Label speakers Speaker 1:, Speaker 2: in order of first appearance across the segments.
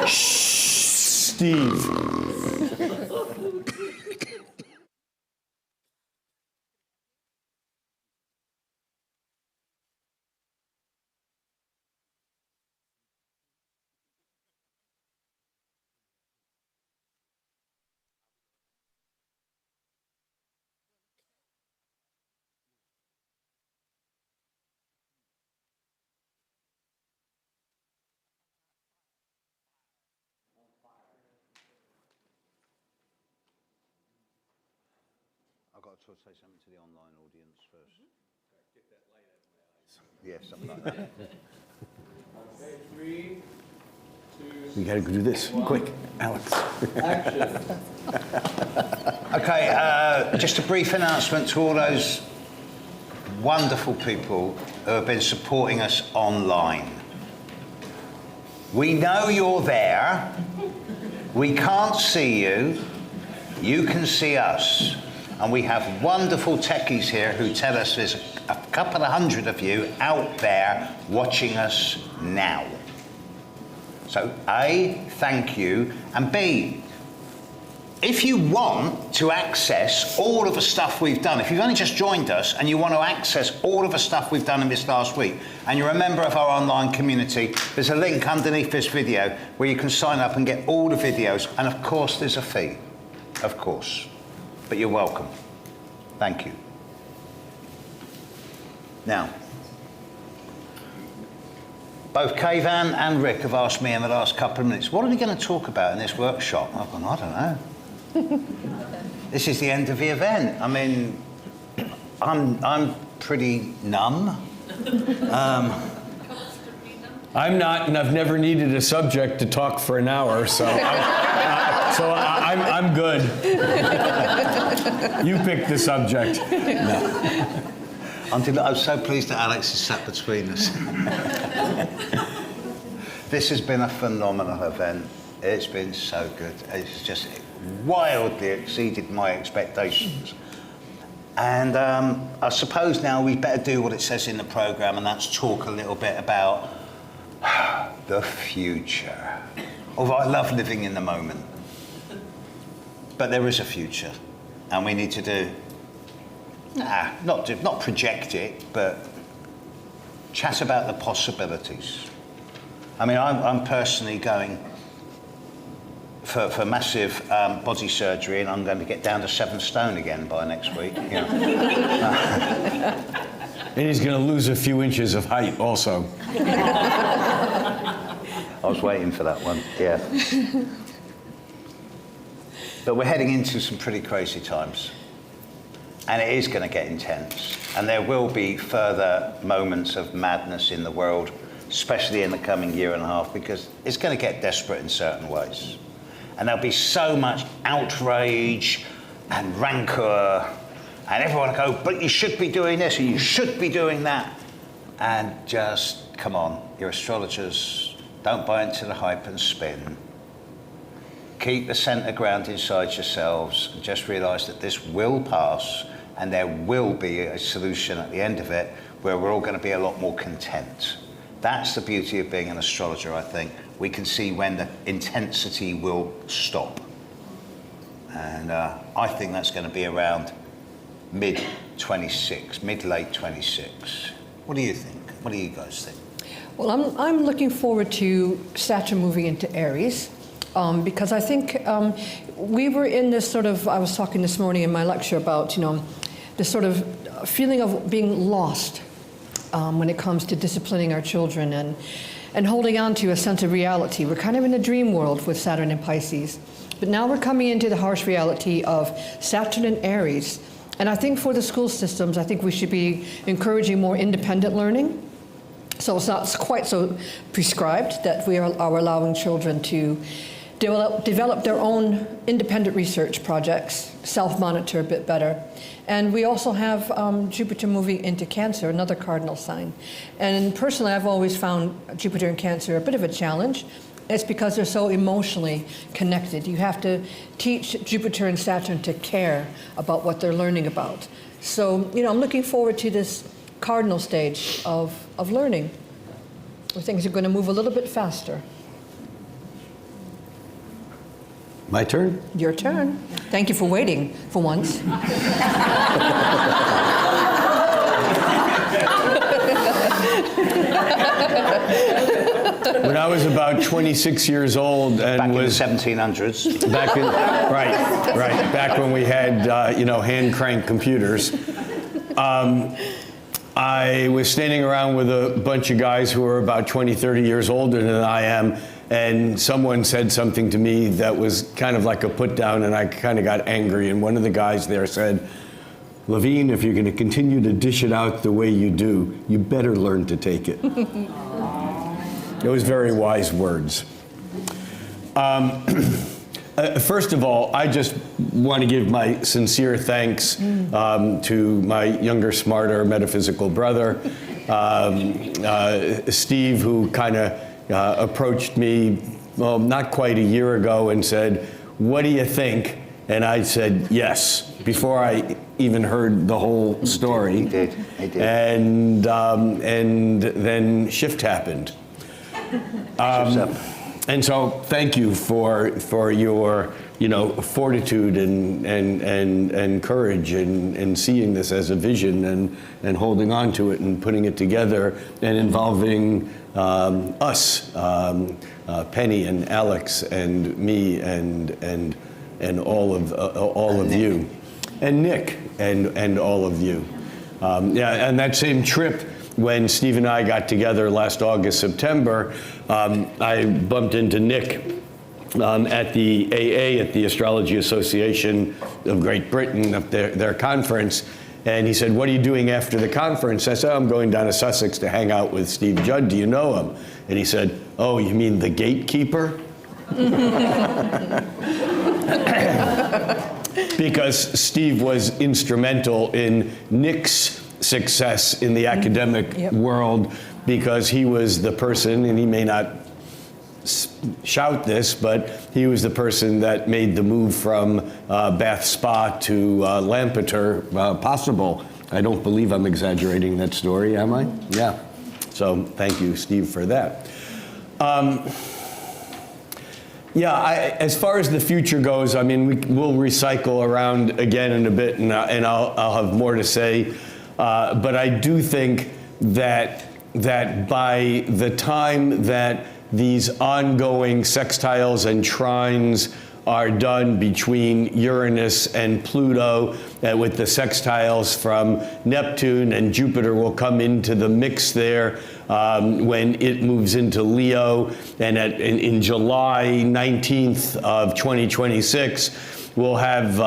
Speaker 1: Steve.
Speaker 2: I've got to say something to the online audience first. Get that light out of my eyes. Yeah, something like that.
Speaker 3: Okay, 3, 2.
Speaker 1: We gotta go do this. Quick, Alex.
Speaker 3: Action.
Speaker 2: Okay, just a brief announcement to all those wonderful people who have been supporting us online. We know you're there. We can't see you. You can see us. And we have wonderful techies here who tell us there's a couple of hundred of you out there watching us now. So A, thank you, and B, if you want to access all of the stuff we've done, if you've only just joined us and you want to access all of the stuff we've done in this last week, and you're a member of our online community, there's a link underneath this video where you can sign up and get all the videos, and of course there's a fee, of course. But you're welcome. Thank you. Now, both Kayvan and Rick have asked me in the last couple of minutes, what are we going to talk about in this workshop? I've gone, I don't know. This is the end of the event. I mean, I'm pretty numb.
Speaker 1: I'm not, and I've never needed a subject to talk for an hour, so I'm good. You pick the subject.
Speaker 2: No. I'm so pleased that Alex is sat between us. This has been a phenomenal event. It's been so good. It's just wildly exceeded my expectations. And I suppose now we better do what it says in the programme, and that's talk a little bit about the future. Although I love living in the moment. But there is a future, and we need to do, not project it, but chat about the possibilities. I mean, I'm personally going for massive body surgery, and I'm going to get down to 7 stone again by next week. You know.
Speaker 1: And he's going to lose a few inches of height also.
Speaker 2: I was waiting for that one, yeah. But we're heading into some pretty crazy times. And it is going to get intense. And there will be further moments of madness in the world, especially in the coming year and a half, because it's going to get desperate in certain ways. And there'll be so much outrage and rancor, and everyone will go, but you should be doing this, and you should be doing that. And just, come on, you're astrologers, don't buy into the hype and spin. Keep the centre ground inside yourselves, and just realise that this will pass, and there will be a solution at the end of it where we're all going to be a lot more content. That's the beauty of being an astrologer, I think. We can see when the intensity will stop. And I think that's going to be around mid-26, mid-late 26. What do you think? What do you guys think?
Speaker 4: Well, I'm looking forward to Saturn moving into Aries. Because I think we were in this sort of, I was talking this morning in my lecture about, this sort of feeling of being lost when it comes to disciplining our children and holding on to a sense of reality. We're kind of in a dream world with Saturn and Pisces. But now we're coming into the harsh reality of Saturn and Aries. And I think for the school systems, I think we should be encouraging more independent learning. So it's not quite so prescribed that we are allowing children to develop their own independent research projects, self-monitor a bit better. And we also have Jupiter moving into Cancer, another cardinal sign. And personally, I've always found Jupiter and Cancer a bit of a challenge. It's because they're so emotionally connected. You have to teach Jupiter and Saturn to care about what they're learning about. So, I'm looking forward to this cardinal stage of learning, where things are going to move a little bit faster.
Speaker 1: My turn?
Speaker 4: Your turn. Thank you for waiting for once.
Speaker 1: When I was about 26 years old and
Speaker 2: Back
Speaker 1: was
Speaker 2: in the 1700s.
Speaker 1: back in, right, back when we had hand crank computers. I was standing around with a bunch of guys who were about 20, 30 years older than I am, and someone said something to me that was kind of like a put down, and I kind of got angry, and one of the guys there said, "Levine, if you're going to continue to dish it out the way you do, you better learn to take it." Those very wise words. First of all, I just want to give my sincere thanks to my younger, smarter metaphysical brother, Steve, who kind of approached me, well, not quite a year ago and said, "What do you think?" And I said, "Yes," before I even heard the whole story.
Speaker 2: He did.
Speaker 1: And then shift happened. And so thank you for your fortitude and courage and seeing this as a vision and holding on to it and putting it together and involving us, Penny and Alex and me and all of you, and Nick and all of you. And that same trip, when Steve and I got together last August, September, I bumped into Nick at the AA, at the Astrology Association of Great Britain, at their conference. And he said, "What are you doing after the conference?" I said, "I'm going down to Sussex to hang out with Steve Judd. Do you know him?" And he said, "Oh, you mean the gatekeeper?" Because Steve was instrumental in Nick's success in the academic world, because he was the person, and he may not shout this, but he was the person that made the move from Bath Spa to Lampeter possible. I don't believe I'm exaggerating that story, am I? Yeah. So thank you, Steve, for that. As far as the future goes, I mean, we'll recycle around again in a bit, and I'll have more to say. But I do think that by the time that these ongoing sextiles and trines are done between Uranus and Pluto, with the sextiles from Neptune, and Jupiter will come into the mix there when it moves into Leo, and in July 19th of 2026, we'll have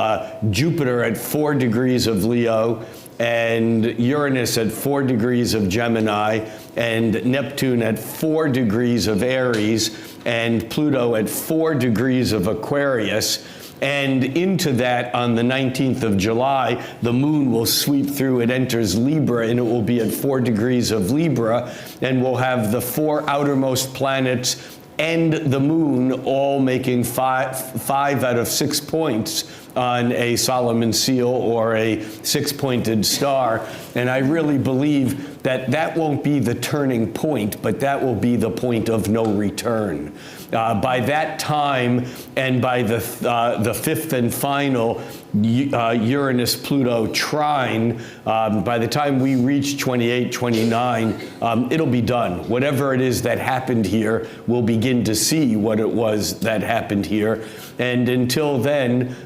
Speaker 1: Jupiter at 4 degrees of Leo, and Uranus at 4 degrees of Gemini, and Neptune at 4 degrees of Aries, and Pluto at 4 degrees of Aquarius. And into that, on the 19th of July, the moon will sweep through. It enters Libra, and it will be at 4 degrees of Libra, and we'll have the 4 outermost planets and the moon all making five out of 6 points on a Solomon seal or a 6-pointed star. And I really believe that won't be the turning point, but that will be the point of no return. By that time, and by the 5th and final Uranus-Pluto trine, by the time we reach 28, 29, it'll be done. Whatever it is that happened here, we'll begin to see what it was that happened here. And until then,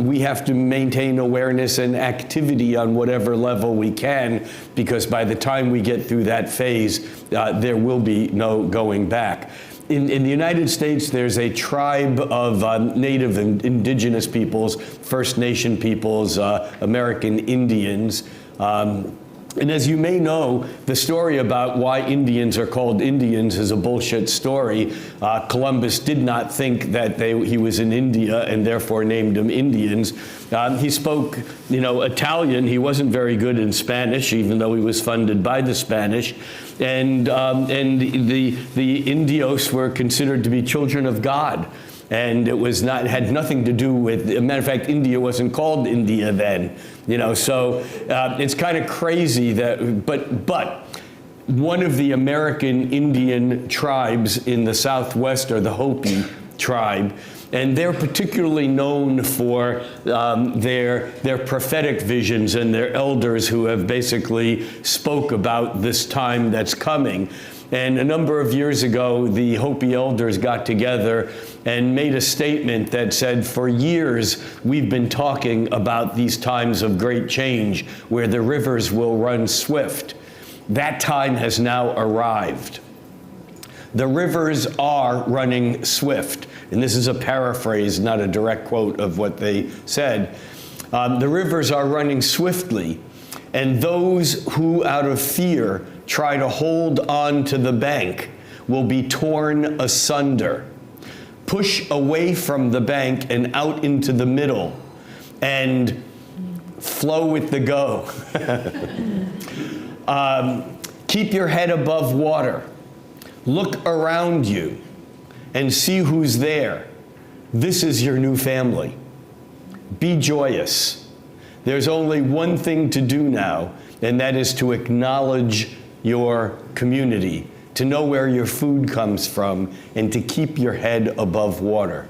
Speaker 1: we have to maintain awareness and activity on whatever level we can, because by the time we get through that phase, there will be no going back. In the United States, there's a tribe of native and indigenous peoples, First Nation peoples, American Indians. And as you may know, the story about why Indians are called Indians is a bullshit story. Columbus did not think that he was in India and therefore named them Indians. He spoke, Italian. He wasn't very good in Spanish, even though he was funded by the Spanish. And the Indios were considered to be children of God. And it was not, it had nothing to do with, as a matter of fact, India wasn't called India then, you know, so it's kind of crazy that, but one of the American Indian tribes in the Southwest are the Hopi tribe, and they're particularly known for their prophetic visions and their elders who have basically spoke about this time that's coming. And a number of years ago, the Hopi elders got together and made a statement that said, for years, we've been talking about these times of great change where the rivers will run swift. That time has now arrived. The rivers are running swift. And this is a paraphrase, not a direct quote of what they said. The rivers are running swiftly, and those who out of fear try to hold on to the bank will be torn asunder. Push away from the bank and out into the middle and flow with the go. Keep your head above water. Look around you and see who's there. This is your new family. Be joyous. There's only one thing to do now, and that is to acknowledge your community, to know where your food comes from, and to keep your head above water.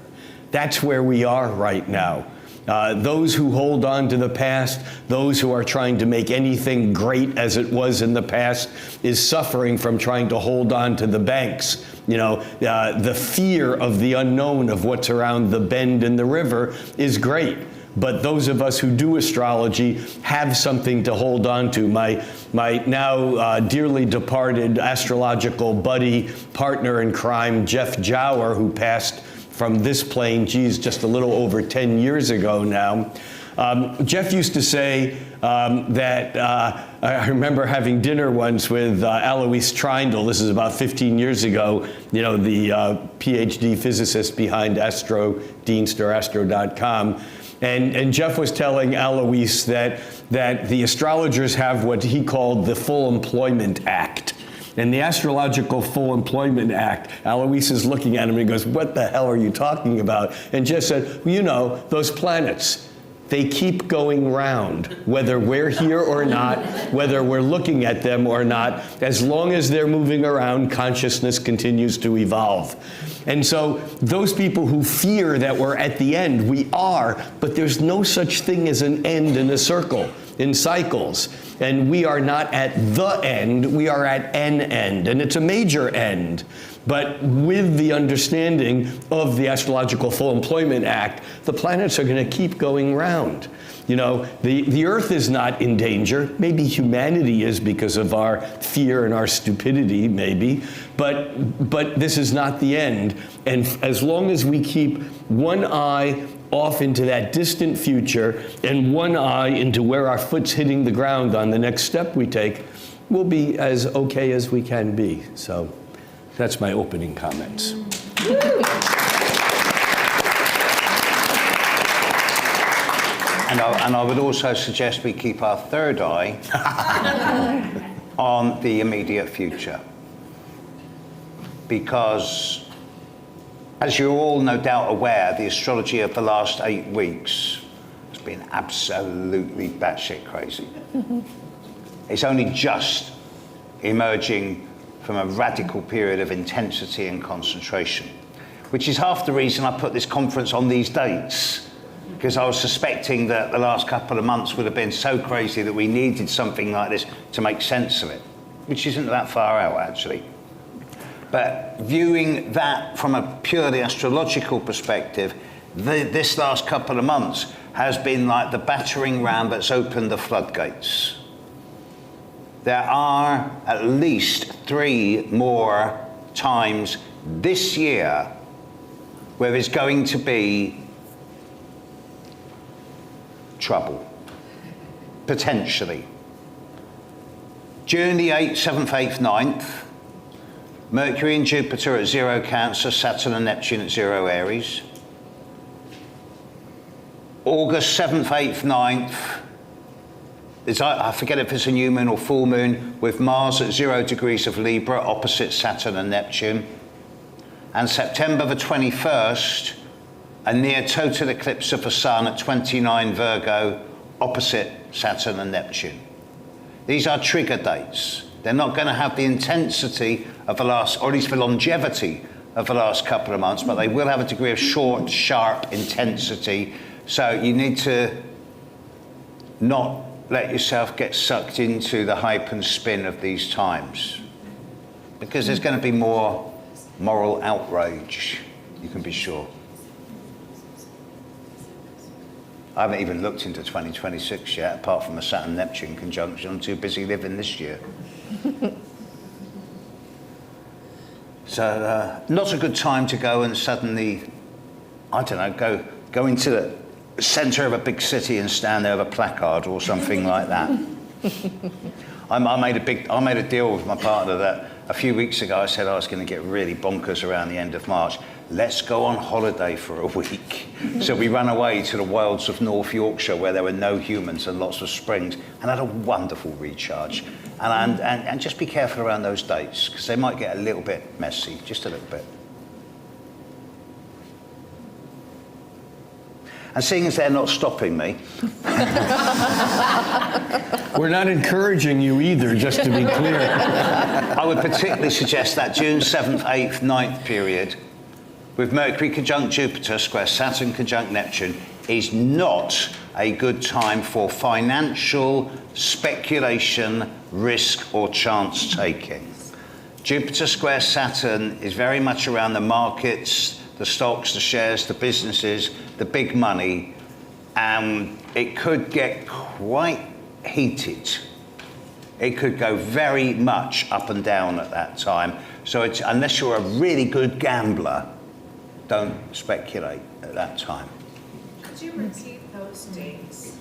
Speaker 1: That's where we are right now. Those who hold on to the past, those who are trying to make anything great as it was in the past, is suffering from trying to hold on to the banks. You know, the fear of the unknown of what's around the bend in the river is great. But those of us who do astrology have something to hold on to. My now dearly departed astrological buddy, partner in crime, Jeff Jower, who passed from this plane, geez, just a little over 10 years ago now. Jeff used to say that, I remember having dinner once with Alois Trindle, this is about 15 years ago, you know, the PhD physicist behind Astro.com. And Jeff was telling Alois that the astrologers have what he called the Full Employment Act. And the Astrological Full Employment Act, Alois is looking at him and he goes, what the hell are you talking about? And Jeff said, well, you know, those planets, they keep going round, whether we're here or not, whether we're looking at them or not. As long as they're moving around, consciousness continues to evolve. And so those people who fear that we're at the end, we are, but there's no such thing as an end in a circle, in cycles. And we are not at the end, we are at an end, and it's a major end. But with the understanding of the Astrological Full Employment Act, the planets are going to keep going round. You know, the Earth is not in danger. Maybe humanity is because of our fear and our stupidity, maybe. But this is not the end. And as long as we keep one eye off into that distant future and one eye into where our foot's hitting the ground on the next step we take, we'll be as okay as we can be. So that's my opening comments.
Speaker 2: And I would also suggest we keep our third eye on the immediate future. Because, as you're all no doubt aware, the astrology of the last 8 weeks has been absolutely batshit crazy. It's only just emerging from a radical period of intensity and concentration, which is half the reason I put this conference on these dates, because I was suspecting that the last couple of months would have been so crazy that we needed something like this to make sense of it, which isn't that far out, actually. But viewing that from a purely astrological perspective, this last couple of months has been like the battering ram that's opened the floodgates. There are at least 3 more times this year where there's going to be trouble, potentially. June the 8th, 7th, 8th, 9th, Mercury and Jupiter at 0 Cancer, Saturn and Neptune at 0 Aries. August 7th, 8th, 9th, I forget if it's a new moon or full moon, with Mars at 0 degrees of Libra, opposite Saturn and Neptune. And September the 21st, a near total eclipse of the sun at 29 Virgo, opposite Saturn and Neptune. These are trigger dates. They're not going to have the intensity of the last, or at least the longevity of the last couple of months, but they will have a degree of short, sharp intensity. So you need to not let yourself get sucked into the hype and spin of these times, because there's going to be more moral outrage, you can be sure. I haven't even looked into 2026 yet, apart from a Saturn-Neptune conjunction. I'm too busy living this year. So, not a good time to go and suddenly, I don't know, go into the centre of a big city and stand there with a placard or something like that. I made a deal with my partner that a few weeks ago I said I was going to get really bonkers around the end of March. Let's go on holiday for a week. So we ran away to the wilds of North Yorkshire where there were no humans and lots of springs, and had a wonderful recharge. And just be careful around those dates, because they might get a little bit messy, just a little bit. And seeing as they're not stopping me,
Speaker 1: We're not encouraging you either, just to be clear.
Speaker 2: I would particularly suggest that June 7th, 8th, 9th period, with Mercury conjunct Jupiter, square Saturn conjunct Neptune, is not a good time for financial speculation, risk, or chance taking. Jupiter square Saturn is very much around the markets, the stocks, the shares, the businesses, the big money, and it could get quite heated. It could go very much up and down at that time. So unless you're a really good gambler, don't speculate at that time.
Speaker 5: Could you repeat those dates?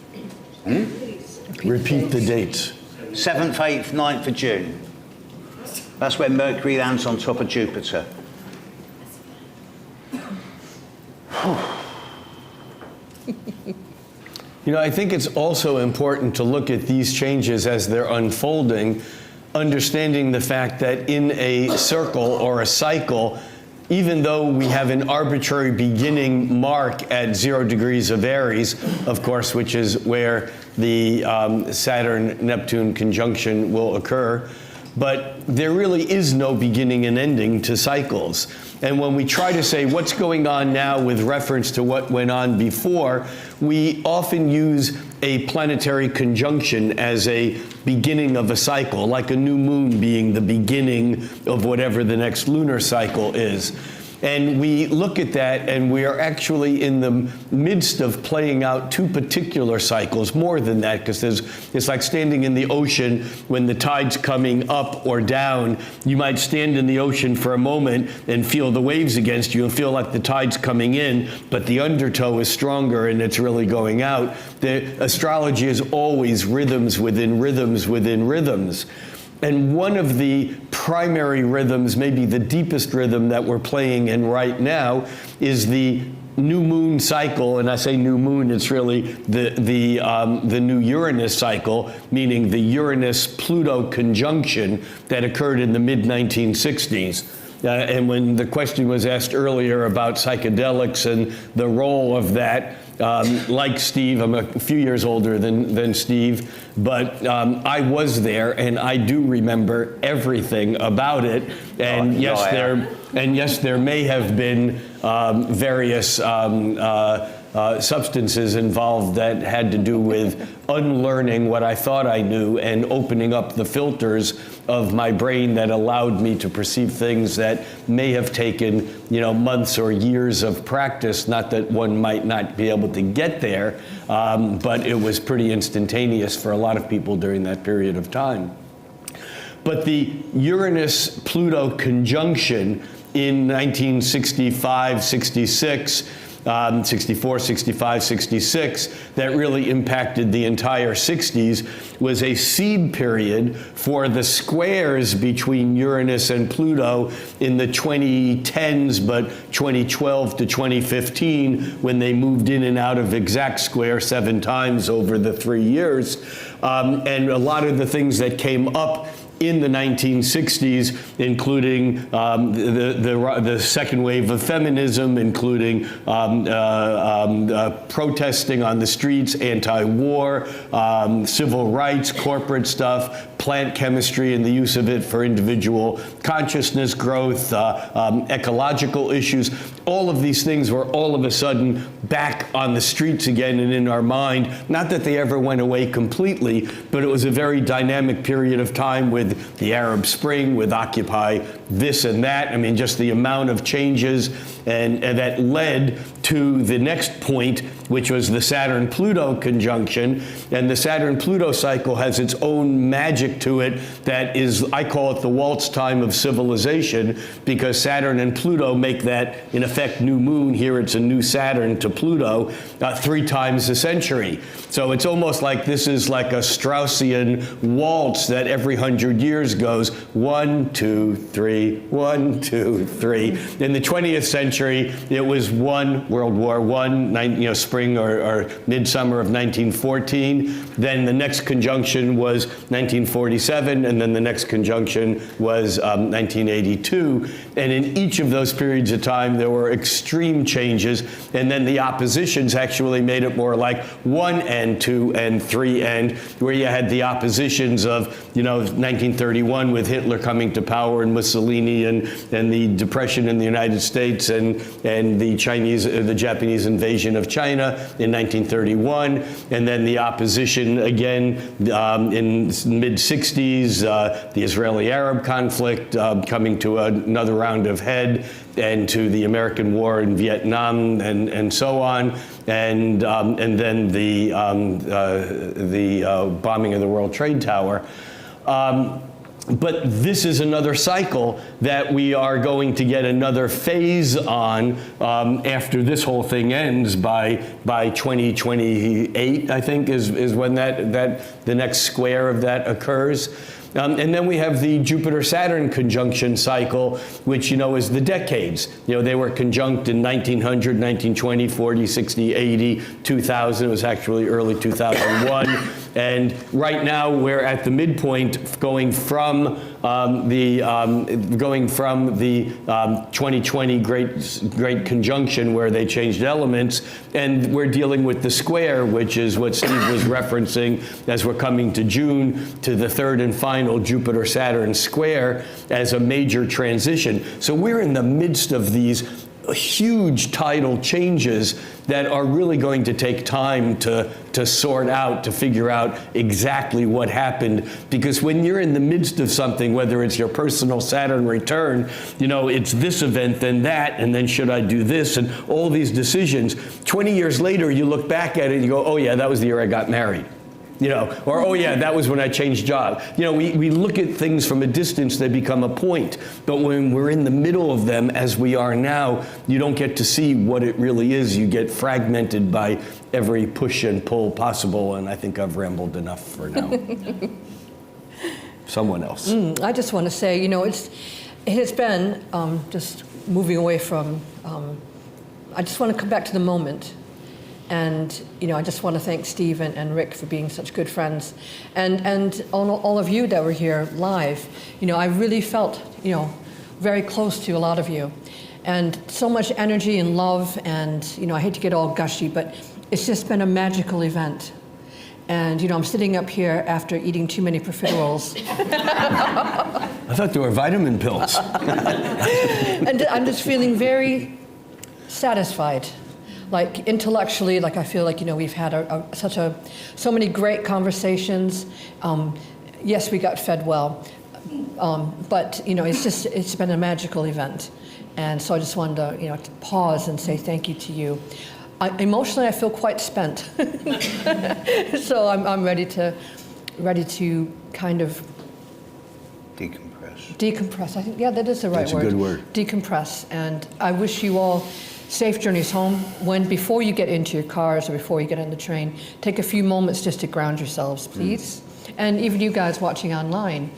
Speaker 2: Please.
Speaker 1: Repeat the dates.
Speaker 2: 7th, 8th, 9th of June. That's when Mercury lands on top of Jupiter.
Speaker 1: You know, I think it's also important to look at these changes as they're unfolding, understanding the fact that in a circle or a cycle, even though we have an arbitrary beginning mark at 0 degrees of Aries, of course, which is where the Saturn-Neptune conjunction will occur, but there really is no beginning and ending to cycles. And when we try to say what's going on now with reference to what went on before, we often use a planetary conjunction as a beginning of a cycle, like a new moon being the beginning of whatever the next lunar cycle is. And we look at that, and we are actually in the midst of playing out 2 particular cycles, more than that, because it's like standing in the ocean when the tide's coming up or down. You might stand in the ocean for a moment and feel the waves against you and feel like the tide's coming in, but the undertow is stronger and it's really going out. The astrology is always rhythms within rhythms within rhythms. And one of the primary rhythms, maybe the deepest rhythm that we're playing in right now, is the new moon cycle. And I say new moon, it's really the new Uranus cycle, meaning the Uranus-Pluto conjunction that occurred in the mid-1960s. And when the question was asked earlier about psychedelics and the role of that, like Steve, I'm a few years older than Steve, but I was there and I do remember everything about it. And yes, there may have been various substances involved that had to do with unlearning what I thought I knew and opening up the filters of my brain that allowed me to perceive things that may have taken, months or years of practice. Not that one might not be able to get there, but it was pretty instantaneous for a lot of people during that period of time. But the Uranus-Pluto conjunction in 1965, 66, 64, 65, 66, that really impacted the entire 60s, was a seed period for the squares between Uranus and Pluto in the 2010s, but 2012 to 2015, when they moved in and out of exact square 7 times over the 3 years. And a lot of the things that came up in the 1960s, including the second wave of feminism, including protesting on the streets, anti-war, civil rights, corporate stuff, plant chemistry and the use of it for individual consciousness growth, ecological issues. All of these things were all of a sudden back on the streets again and in our mind. Not that they ever went away completely, but it was a very dynamic period of time with the Arab Spring, with Occupy this and that. I mean, just the amount of changes and that led to the next point, which was the Saturn-Pluto conjunction. And the Saturn-Pluto cycle has its own magic to it that is, I call it the waltz time of civilization, because Saturn and Pluto make that, in effect, new moon. Here it's a new Saturn to Pluto 3 times a century. So it's almost like this is like a Straussian waltz that every 100 years goes 1, 2, 3, 1, 2, 3. In the 20th century, it was World War I, spring or midsummer of 1914. Then the next conjunction was 1947, and then the next conjunction was 1982. And in each of those periods of time, there were extreme changes. And then the oppositions actually made it more like 1 and 2 and 3 and, where you had the oppositions of, 1931 with Hitler coming to power and Mussolini and the Depression in the United States and the Japanese invasion of China in 1931, and then the opposition again in mid-60s, the Israeli-Arab conflict coming to another round of head, and to the American war in Vietnam and so on, and then the bombing of the World Trade Tower. But this is another cycle that we are going to get another phase on after this whole thing ends by 2028, I think, is when the next square of that occurs. And then we have the Jupiter-Saturn conjunction cycle, which, is the decades. They were conjunct in 1900, 1920, 40, 60, 80, 2000. It was actually early 2001. And right now we're at the midpoint, going from the 2020 great conjunction, where they changed elements, and we're dealing with the square, which is what Steve was referencing as we're coming to June, to the third and final Jupiter-Saturn square as a major transition. So we're in the midst of these huge tidal changes that are really going to take time to sort out, to figure out exactly what happened. Because when you're in the midst of something, whether it's your personal Saturn return, it's this event, then that, and then should I do this, and all these decisions. 20 years later, you look back at it and you go, oh yeah, that was the year I got married. Or, oh yeah, that was when I changed job. We look at things from a distance, they become a point. But when we're in the middle of them, as we are now, you don't get to see what it really is. You get fragmented by every push and pull possible, and I think I've rambled enough for now. Someone else.
Speaker 4: I just want to say, it has been, just moving away from, I just want to come back to the moment. And, I just want to thank Steve and Rick for being such good friends. And all of you that were here live, I really felt, very close to a lot of you. And so much energy and love, and, I hate to get all gushy, but it's just been a magical event. And, I'm sitting up here after eating too many profiteroles.
Speaker 1: I thought they were vitamin pills.
Speaker 4: And I'm just feeling very satisfied. Like intellectually, like I feel like, we've had so many great conversations. Yes, we got fed well, but it's been a magical event. And so I just wanted to, to pause and say thank you to you. Emotionally, I feel quite spent. So I'm ready to kind of decompress. I think, yeah, that is the right word.
Speaker 1: That's a good word.
Speaker 4: Decompress. And I wish you all safe journeys home. before you get into your cars or before you get on the train, take a few moments just to ground yourselves, please. And even you guys watching online,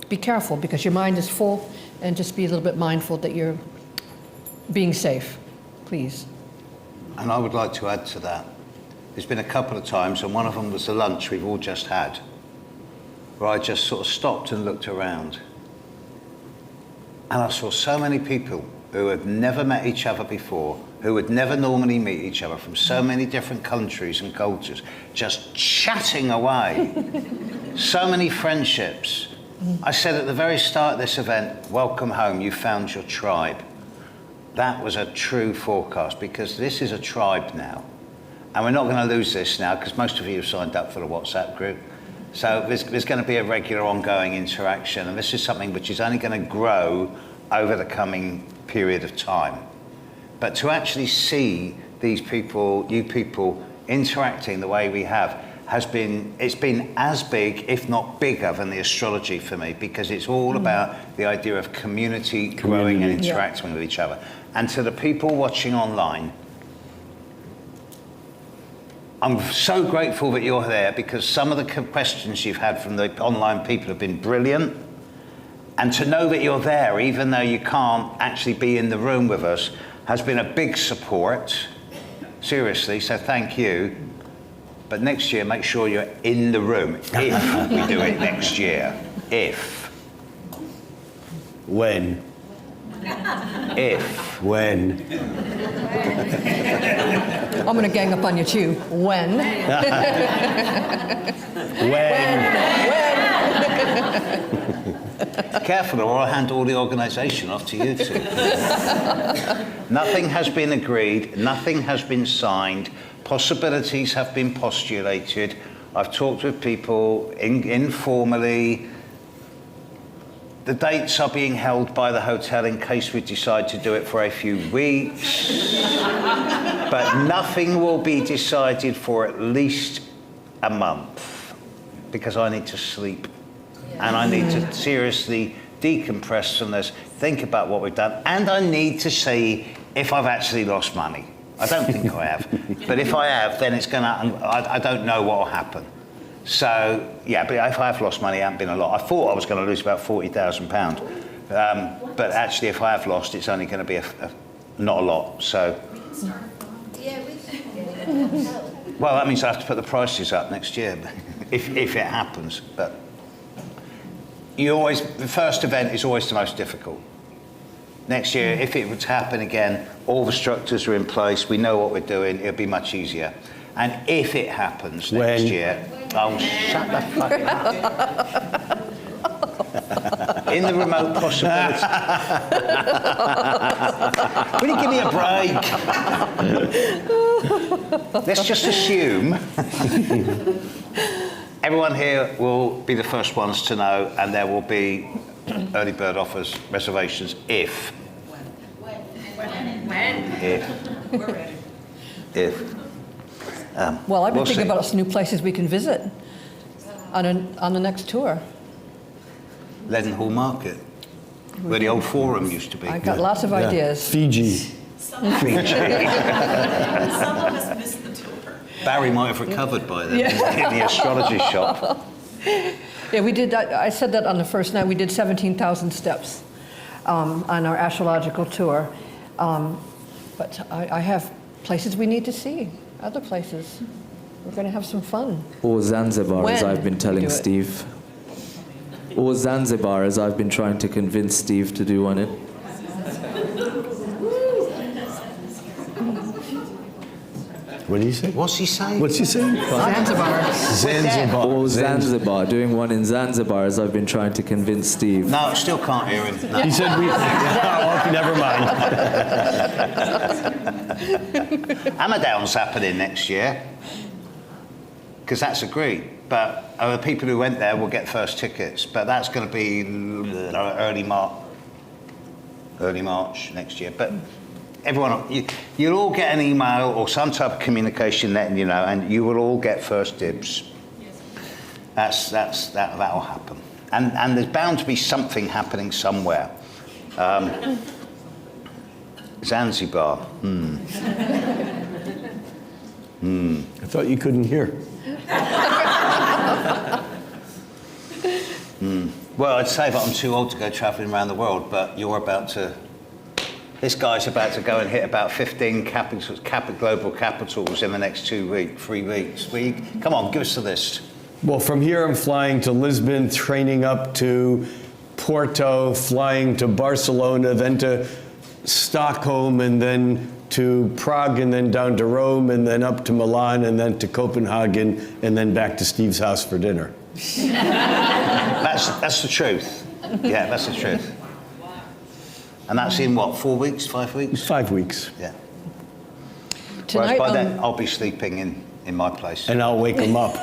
Speaker 4: be careful, because your mind is full, and just be a little bit mindful that you're being safe, please.
Speaker 2: And I would like to add to that. There's been a couple of times, and one of them was the lunch we've all just had. where I just sort of stopped and looked around. And I saw so many people who had never met each other before, who would never normally meet each other from so many different countries and cultures, just chatting away. So many friendships. I said at the very start of this event, welcome home, you found your tribe. That was a true forecast, because this is a tribe now. And we're not going to lose this now, because most of you have signed up for the WhatsApp group. So there's going to be a regular ongoing interaction, and this is something which is only going to grow over the coming period of time. But to actually see these people, you people, interacting the way we have, it's been as big, if not bigger, than the astrology for me, because it's all about the idea of community growing and interacting with each other. And to the people watching online, I'm so grateful that you're there, because some of the questions you've had from the online people have been brilliant. And to know that you're there, even though you can't actually be in the room with us, has been a big support. Seriously, so thank you. But next year, make sure you're in the room, if we do it next year. If.
Speaker 1: When?
Speaker 2: If.
Speaker 1: When?
Speaker 4: I'm going to gang up on you too. When?
Speaker 2: Careful, or I'll hand all the organisation off to you two. Nothing has been agreed, nothing has been signed, possibilities have been postulated. I've talked with people informally. The dates are being held by the hotel in case we decide to do it for a few weeks. But nothing will be decided for at least a month, because I need to sleep. And I need to seriously decompress from this, think about what we've done, and I need to see if I've actually lost money. I don't think I have. But if I have, then it's going to, I don't know what will happen. So, yeah, but if I have lost money, it hasn't been a lot. I thought I was going to lose about £40,000. But actually, if I have lost, it's only going to be not a lot. So, well, that means I have to put the prices up next year, if it happens. But the first event is always the most difficult. Next year, if it were to happen again, all the structures are in place, we know what we're doing, it'll be much easier. And if it happens next year, oh, shut the fuck up. In the remote possibility. Will you give me a break? Let's just assume everyone here will be the first ones to know, and there will be early bird offers, reservations, if. If.
Speaker 4: Well, I've been
Speaker 2: We'll
Speaker 4: thinking
Speaker 2: see.
Speaker 4: about some new places we can visit on the next tour.
Speaker 2: Leadenhall Market, where the old forum used to be.
Speaker 4: I got lots of ideas.
Speaker 1: Fiji.
Speaker 5: Some of us missed the tour.
Speaker 2: Barry might have recovered by then in the astrology shop.
Speaker 4: Yeah, we did. I said that on the first night. We did 17,000 steps on our astrological tour. But I have places we need to see, other places. We're going to have some fun.
Speaker 3: Or Zanzibar, as
Speaker 4: When
Speaker 3: I've been
Speaker 4: we
Speaker 3: telling
Speaker 4: do it.
Speaker 3: Steve. Or Zanzibar, as I've been trying to convince Steve to do one in.
Speaker 1: What did he say?
Speaker 2: What's he saying?
Speaker 1: What's he saying?
Speaker 4: Zanzibar.
Speaker 1: Zanzibar.
Speaker 3: Or Zanzibar, doing one in Zanzibar, as I've been trying to convince Steve.
Speaker 2: No, still can't hear him. No.
Speaker 1: He said we. Oh, never mind.
Speaker 2: Amadown's happening next year, because that's agreed. But the people who went there will get first tickets. But that's going to be early March next year. But everyone, you'll all get an email or some type of communication letting you know, and you will all get first dibs. That'll happen. And there's bound to be something happening somewhere. Zanzibar.
Speaker 1: I thought you couldn't hear.
Speaker 2: Well, I'd say that I'm too old to go travelling around the world, but this guy's about to go and hit about 15 global capitals in the next 3 weeks. Come on, give us the list.
Speaker 1: Well, from here I'm flying to Lisbon, training up to Porto, flying to Barcelona, then to Stockholm, and then to Prague, and then down to Rome, and then up to Milan, and then to Copenhagen, and then back to Steve's house for dinner.
Speaker 2: That's the truth. Yeah, that's the truth. And that's in what, 4 weeks, 5 weeks?
Speaker 1: 5 weeks.
Speaker 2: Yeah.
Speaker 4: Tonight,
Speaker 2: Whereas by then, I'll be sleeping in my place.
Speaker 1: And I'll wake them up.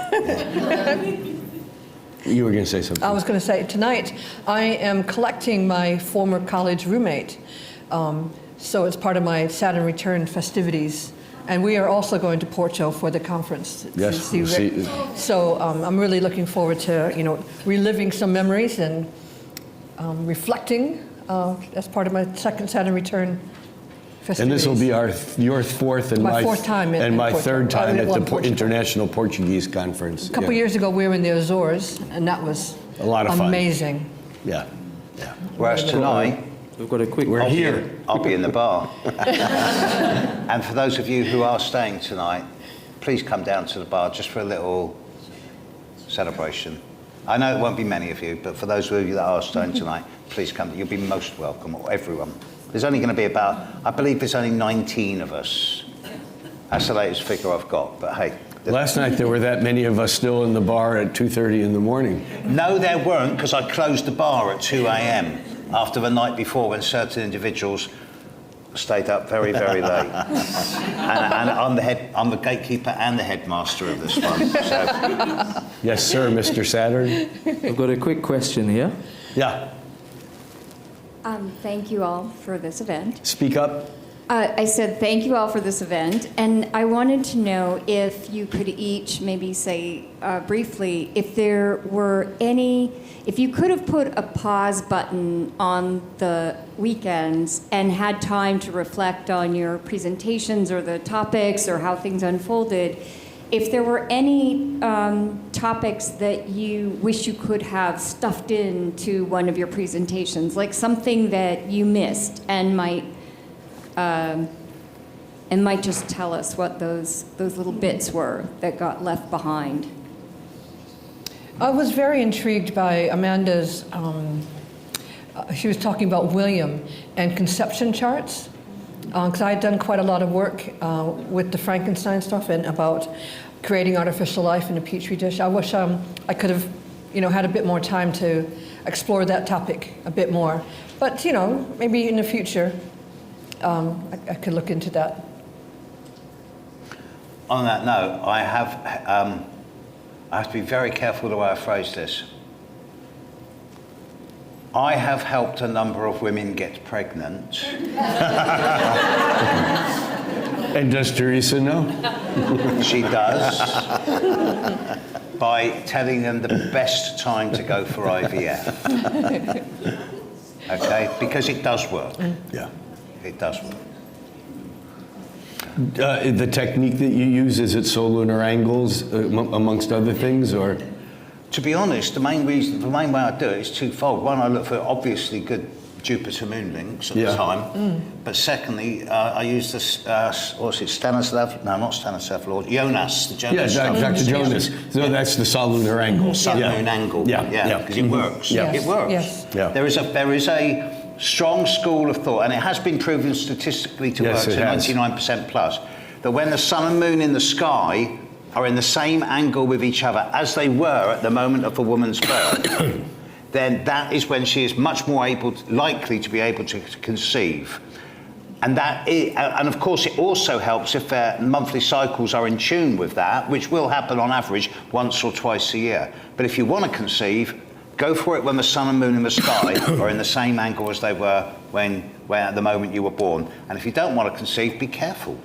Speaker 1: You were going to say something.
Speaker 4: I was going to say, tonight I am collecting my former college roommate. So it's part of my Saturn return festivities. And we are also going to Porto for the conference.
Speaker 1: Yes,
Speaker 4: to
Speaker 1: we'll
Speaker 4: see. So I'm really looking forward to, reliving some memories and reflecting as part of my second Saturn return festivities.
Speaker 1: And this will be your fourth and
Speaker 4: My fourth time in
Speaker 1: my
Speaker 4: Porto.
Speaker 1: third time at the
Speaker 4: Portugal.
Speaker 1: International Portuguese Conference.
Speaker 4: A couple years ago, we were in the Azores, and that was
Speaker 1: A lot of fun.
Speaker 4: amazing.
Speaker 1: Yeah.
Speaker 2: Whereas tonight,
Speaker 3: We've got a quick.
Speaker 1: We're here.
Speaker 2: I'll be in the bar. And for those of you who are staying tonight, please come down to the bar just for a little celebration. I know it won't be many of you, but for those of you that are staying tonight, please come. You'll be most welcome, or everyone. There's only going to be I believe there's only 19 of us. That's the latest figure I've got, but hey.
Speaker 1: Last night there were that many of us still in the bar at 2:30 in the morning.
Speaker 2: No, there weren't, because I closed the bar at 2 a.m. after the night before when certain individuals stayed up very, very late. and I'm the gatekeeper and the headmaster of this one. So.
Speaker 1: Yes, sir, Mr. Saturn.
Speaker 3: We've got a quick question here.
Speaker 1: Yeah,
Speaker 6: Thank you all for this event.
Speaker 1: speak up.
Speaker 6: I said thank you all for this event, and I wanted to know if you could each maybe say briefly if you could have put a pause button on the weekends and had time to reflect on your presentations or the topics or how things unfolded, if there were any topics that you wish you could have stuffed into one of your presentations, like something that you missed and might just tell us what those little bits were that got left behind.
Speaker 4: I was very intrigued by Amanda's, she was talking about William and conception charts, because I had done quite a lot of work with the Frankenstein stuff and about creating artificial life in a petri dish. I wish I could have, had a bit more time to explore that topic a bit more. But, maybe in the future, I could look into that.
Speaker 2: On that note, I have to be very careful the way I phrase this. I have helped a number of women get pregnant.
Speaker 1: And does Teresa know?
Speaker 2: She does. By telling them the best time to go for IVF. Okay? Because it does work.
Speaker 1: Yeah.
Speaker 2: It does work.
Speaker 1: The technique that you use, is it solunar angles amongst other things, or?
Speaker 2: To be honest, the main way I do it is twofold. One, I look for obviously good Jupiter-Moon links at the time. But secondly, I use this, Stanislav? No, not Stanislav, Lord. Jonas, the Jonas.
Speaker 1: Yeah, Dr. Jonas. So that's the solunar angle.
Speaker 2: Sun-Moon angle.
Speaker 1: Yeah.
Speaker 2: Because it works.
Speaker 1: Yeah.
Speaker 2: It works.
Speaker 4: Yes.
Speaker 1: Yeah.
Speaker 2: There is a strong school of thought, and it has been proven statistically to work to 99% plus, that when the sun and moon in the sky are in the same angle with each other as they were at the moment of a woman's birth, then that is when she is much more likely to be able to conceive. And of course it also helps if their monthly cycles are in tune with that, which will happen on average once or twice a year. But if you want to conceive, go for it when the sun and moon in the sky are in the same angle as they were when at the moment you were born. And if you don't want to conceive, be careful.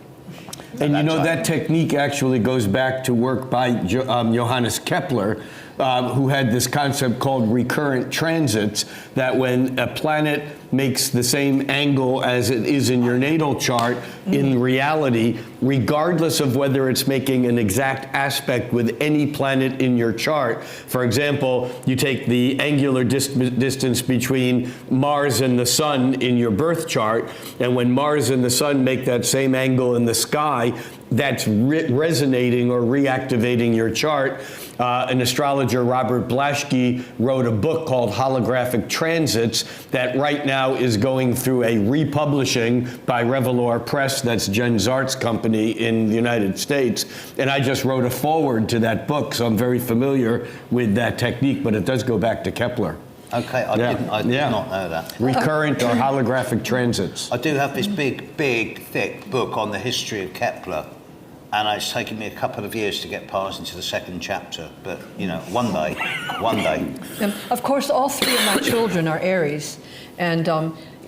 Speaker 1: And that technique actually goes back to work by Johannes Kepler, who had this concept called recurrent transits, that when a planet makes the same angle as it is in your natal chart, in reality, regardless of whether it's making an exact aspect with any planet in your chart. For example, you take the angular distance between Mars and the Sun in your birth chart, and when Mars and the Sun make that same angle in the sky, that's resonating or reactivating your chart. An astrologer, Robert Blaschke, wrote a book called Holographic Transits that right now is going through a republishing by Revelor Press, that's Jen Zart's company in the United States. And I just wrote a foreword to that book, so I'm very familiar with that technique, but it does go back to Kepler.
Speaker 2: Okay, I did not know that.
Speaker 1: Recurrent or holographic transits.
Speaker 2: I do have this big, thick book on the history of Kepler, and it's taken me a couple of years to get past into the second chapter. But, you know, one day.
Speaker 4: Of course, all three of my children are Aries, and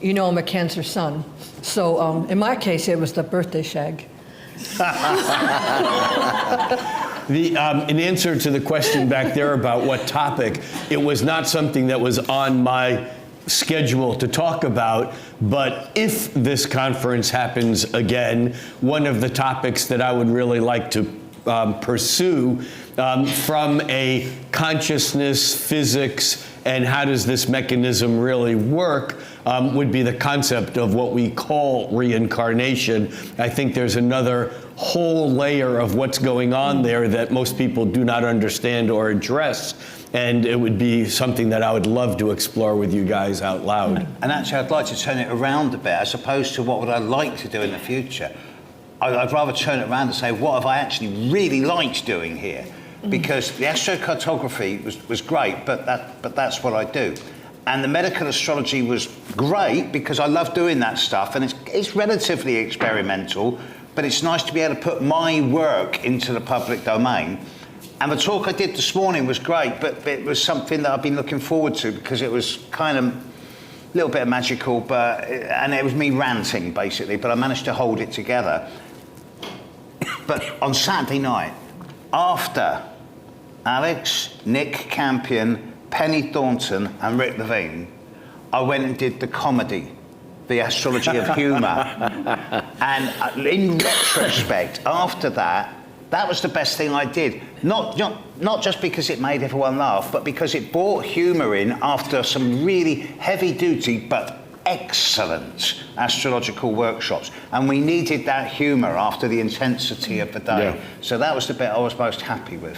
Speaker 4: you know I'm a Cancer sun. So in my case, it was the birthday shag.
Speaker 1: In answer to the question back there about what topic, it was not something that was on my schedule to talk about, but if this conference happens again, one of the topics that I would really like to pursue from a consciousness, physics, and how does this mechanism really work would be the concept of what we call reincarnation. I think there's another whole layer of what's going on there that most people do not understand or address. And it would be something that I would love to explore with you guys out loud.
Speaker 2: And actually, I'd like to turn it around a bit, as opposed to what would I like to do in the future. I'd rather turn it around and say, what have I actually really liked doing here? Because the astrocartography was great, but that's what I do. And the medical astrology was great because I love doing that stuff, and it's relatively experimental, but it's nice to be able to put my work into the public domain. And the talk I did this morning was great, but it was something that I've been looking forward to because it was kind of a little bit magical, and it was me ranting, basically, but I managed to hold it together. But on Saturday night, after Alex, Nick Campion, Penny Thornton, and Rick Levine, I went and did the comedy, the astrology of humour. And in retrospect, after that, that was the best thing I did. Not just because it made everyone laugh, but because it brought humour in after some really heavy-duty but excellent astrological workshops. And we needed that humour after the intensity of the day. Yeah. So that was the bit I was most happy with.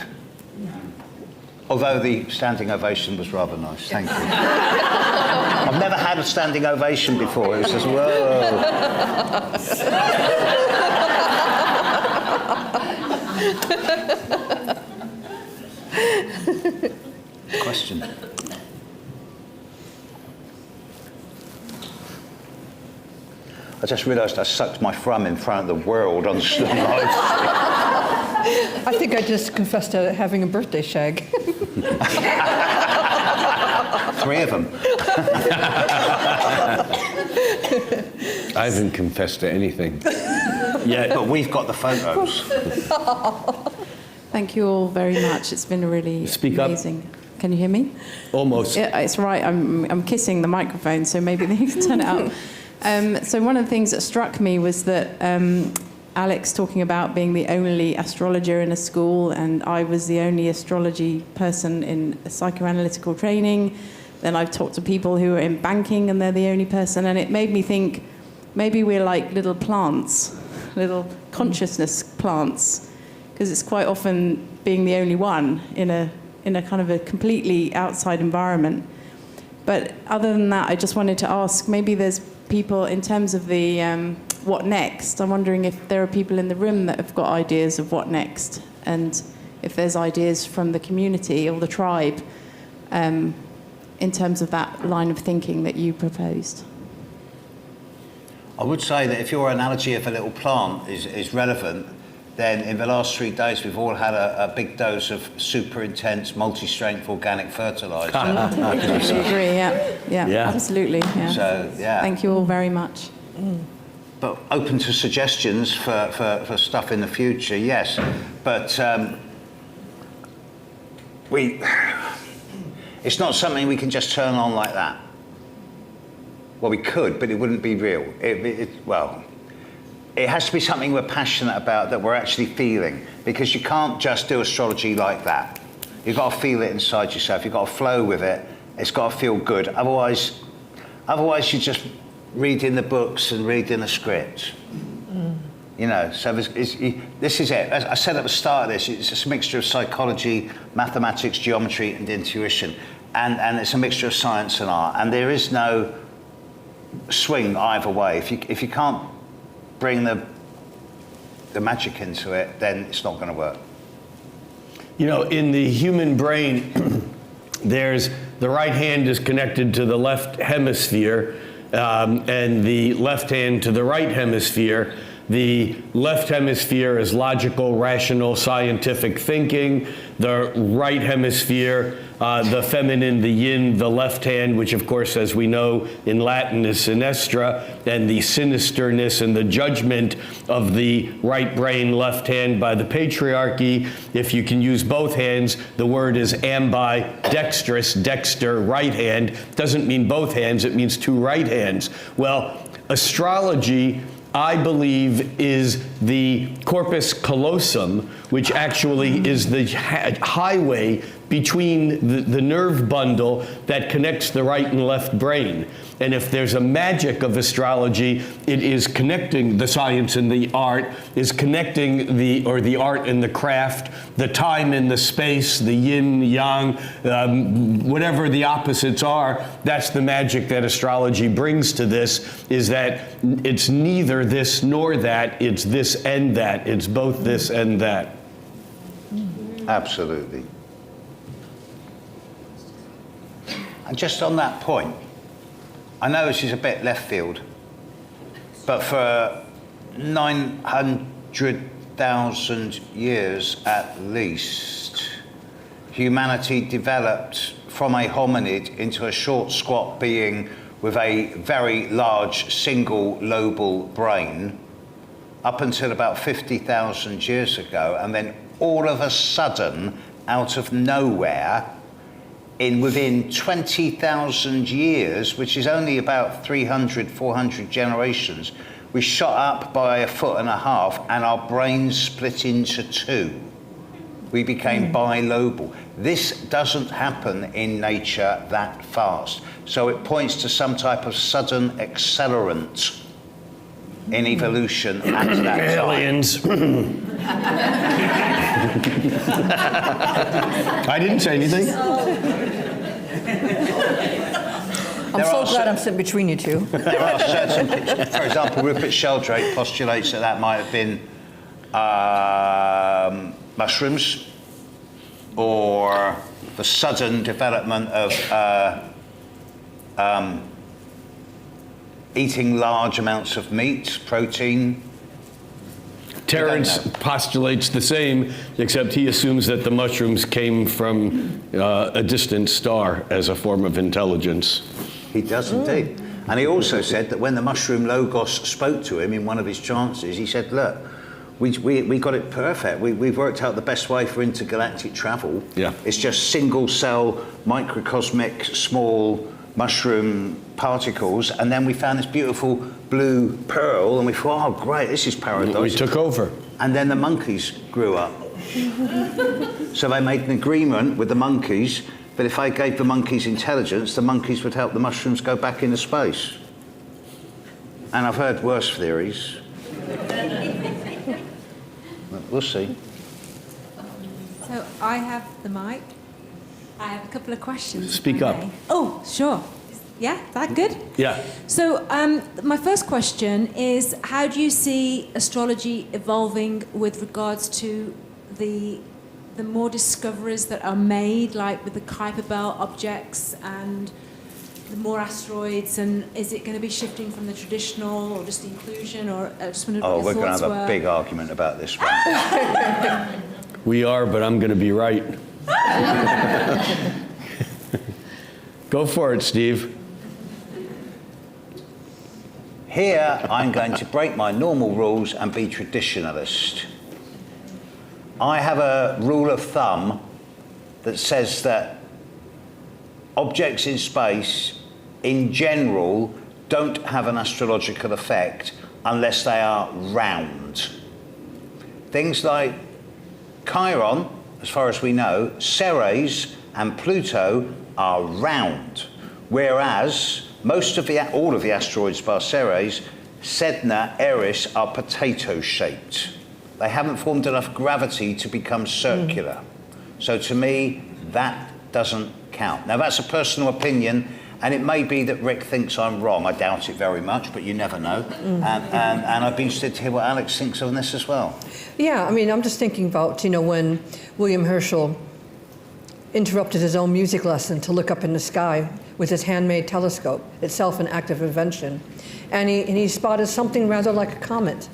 Speaker 2: Although the standing ovation was rather nice. Thank you. I've never had a standing ovation before. It was just, whoa. Question. I just realised I sucked my thumb in front of the world on live.
Speaker 4: I think I just confessed to having a birthday shag.
Speaker 2: 3 of them.
Speaker 1: I haven't confessed to anything yet.
Speaker 2: But we've got the photos.
Speaker 7: Thank you all very much. It's been really amazing. Up. Can you hear me?
Speaker 1: Almost.
Speaker 7: Yeah, it's right. I'm kissing the microphone, so maybe they can turn it up. So one of the things that struck me was that Alex talking about being the only astrologer in a school, and I was the only astrology person in psychoanalytical training. Then I've talked to people who are in banking, and they're the only person. And it made me think, maybe we're like little plants, little consciousness plants, because it's quite often being the only one in a kind of a completely outside environment. But other than that, I just wanted to ask, maybe there's people in terms of the what next. I'm wondering if there are people in the room that have got ideas of what next, and if there's ideas from the community or the tribe in terms of that line of thinking that you proposed.
Speaker 2: I would say that if your analogy of a little plant is relevant, then in the last 3 days we've all had a big dose of super intense multi-strength organic fertilizer.
Speaker 7: I agree, yeah, absolutely. Yeah.
Speaker 2: So, yeah.
Speaker 7: Thank you all very much.
Speaker 2: But open to suggestions for stuff in the future, yes. But it's not something we can just turn on like that. Well, we could, but it wouldn't be real. It has to be something we're passionate about, that we're actually feeling, because you can't just do astrology like that. You've got to feel it inside yourself. You've got to flow with it. It's got to feel good. Otherwise you're just reading the books and reading the scripts. You know, so this is it. As I said at the start of this, it's a mixture of psychology, mathematics, geometry, and intuition. And it's a mixture of science and art. And there is no swing either way. If you can't bring the magic into it, then it's not going to work.
Speaker 1: You know, in the human brain, the right hand is connected to the left hemisphere, and the left hand to the right hemisphere. The left hemisphere is logical, rational, scientific thinking. The right hemisphere, the feminine, the yin, the left hand, which of course, as we know in Latin is sinistra, and the sinisterness and the judgment of the right brain, left hand by the patriarchy. If you can use both hands, the word is ambidextrous, dexter, right hand. Doesn't mean both hands, it means two right hands. Well, astrology, I believe, is the corpus callosum, which actually is the highway between the nerve bundle that connects the right and left brain. And if there's a magic of astrology, it is connecting the science and the art, is connecting the art and the craft, the time and the space, the yin, yang, whatever the opposites are. That's the magic that astrology brings to this, is that it's neither this nor that, it's this and that. It's both this and that.
Speaker 2: Absolutely. And just on that point, I know this is a bit left field, but for 900,000 years at least, humanity developed from a hominid into a short, squat being with a very large single lobal brain up until about 50,000 years ago, and then all of a sudden, out of nowhere, within 20,000 years, which is only about 300, 400 generations, we shot up by 1.5 feet, and our brains split into two. We became bilobal. This doesn't happen in nature that fast. So it points to some type of sudden accelerant in evolution at that
Speaker 1: Aliens. I didn't say anything.
Speaker 4: I'm so glad I'm sitting between you two.
Speaker 2: There are certain, for example, Rupert Sheldrake postulates that might have been mushrooms, or the sudden development of eating large amounts of meat, protein.
Speaker 1: Terence postulates the same, except he assumes that the mushrooms came from a distant star as a form of intelligence.
Speaker 2: He does indeed. And he also said that when the mushroom Logos spoke to him in one of his trances, he said, look, we got it perfect. We've worked out the best way for intergalactic travel.
Speaker 1: Yeah.
Speaker 2: It's just single cell, microcosmic, small mushroom particles. And then we found this beautiful blue pearl, and we thought, oh, great, this is paradise.
Speaker 1: We took over.
Speaker 2: And then the monkeys grew up. So they made an agreement with the monkeys that if I gave the monkeys intelligence, the monkeys would help the mushrooms go back into space. And I've heard worse theories. We'll see.
Speaker 8: So I have the mic. I have a couple of questions.
Speaker 1: Speak up.
Speaker 8: Oh, sure. Yeah, is that good?
Speaker 1: Yeah.
Speaker 8: So my first question is, how do you see astrology evolving with regards to the more discoveries that are made, like with the Kuiper Belt objects and the more asteroids, and is it going to be shifting from the traditional or just the inclusion, or I just wondered what your
Speaker 2: we're going to
Speaker 8: thoughts
Speaker 2: have
Speaker 8: were.
Speaker 2: a big argument about this one.
Speaker 1: We are, but I'm going to be right. Go for it, Steve.
Speaker 2: Here, I'm going to break my normal rules and be traditionalist. I have a rule of thumb that says that objects in space, in general, don't have an astrological effect unless they are round. Things like Chiron, as far as we know, Ceres and Pluto are round, whereas all of the asteroids bar Ceres Sedna, Eris are potato-shaped. They haven't formed enough gravity to become circular. So to me, that doesn't count. Now that's a personal opinion, and it may be that Rick thinks I'm wrong. I doubt it very much, but you never know. And I'd be interested to hear what Alex thinks on this as well.
Speaker 4: Yeah, I mean, I'm just thinking about, when William Herschel interrupted his own music lesson to look up in the sky with his handmade telescope, itself an act of invention. And he spotted something rather like a comet.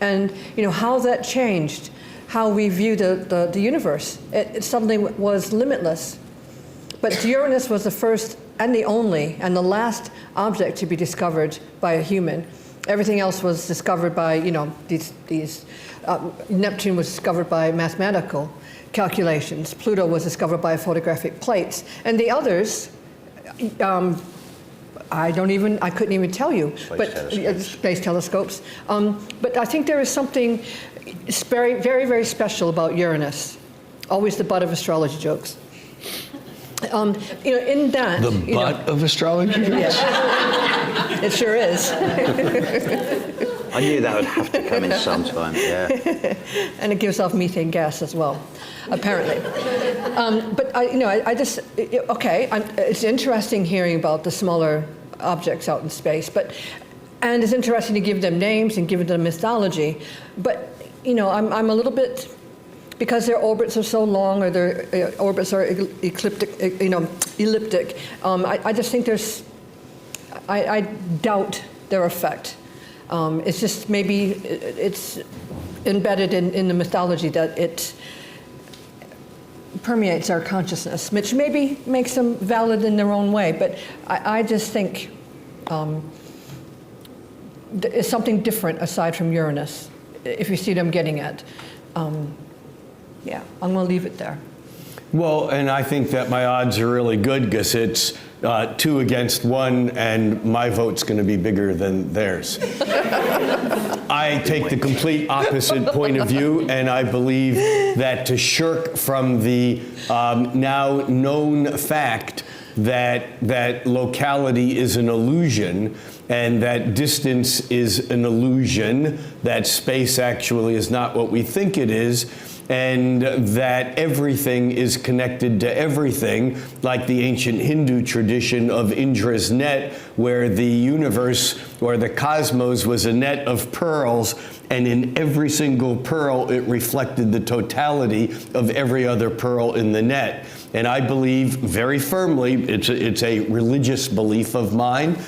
Speaker 4: And, how that changed how we view the universe. It suddenly was limitless. But Uranus was the first and the only and the last object to be discovered by a human. Everything else was discovered by, Neptune was discovered by mathematical calculations. Pluto was discovered by photographic plates. And the others, I couldn't even tell you. Space telescopes. But I think there is something very, very, very special about Uranus. Always the butt of astrology jokes. In that...
Speaker 1: The butt of astrology?
Speaker 4: Yes. It sure is.
Speaker 2: I knew that would have to come in sometime, yeah.
Speaker 4: And it gives off methane gas as well, apparently. But it's interesting hearing about the smaller objects out in space, and it's interesting to give them names and give them mythology. But I'm a little bit, because their orbits are so long, or their orbits are elliptic. I just think I doubt their effect. It's just maybe it's embedded in the mythology that it permeates our consciousness, which maybe makes them valid in their own way. But I just think it's something different aside from Uranus, if you see what I'm getting at. Yeah, I'm going to leave it there.
Speaker 1: Well, and I think that my odds are really good because it's 2 against 1, and my vote's going to be bigger than theirs. I take the complete opposite point of view, and I believe that to shirk from the now known fact that locality is an illusion, and that distance is an illusion, that space actually is not what we think it is, and that everything is connected to everything, like the ancient Hindu tradition of Indra's net, where the universe or the cosmos was a net of pearls, and in every single pearl it reflected the totality of every other pearl in the net. And I believe very firmly, it's a religious belief of mine,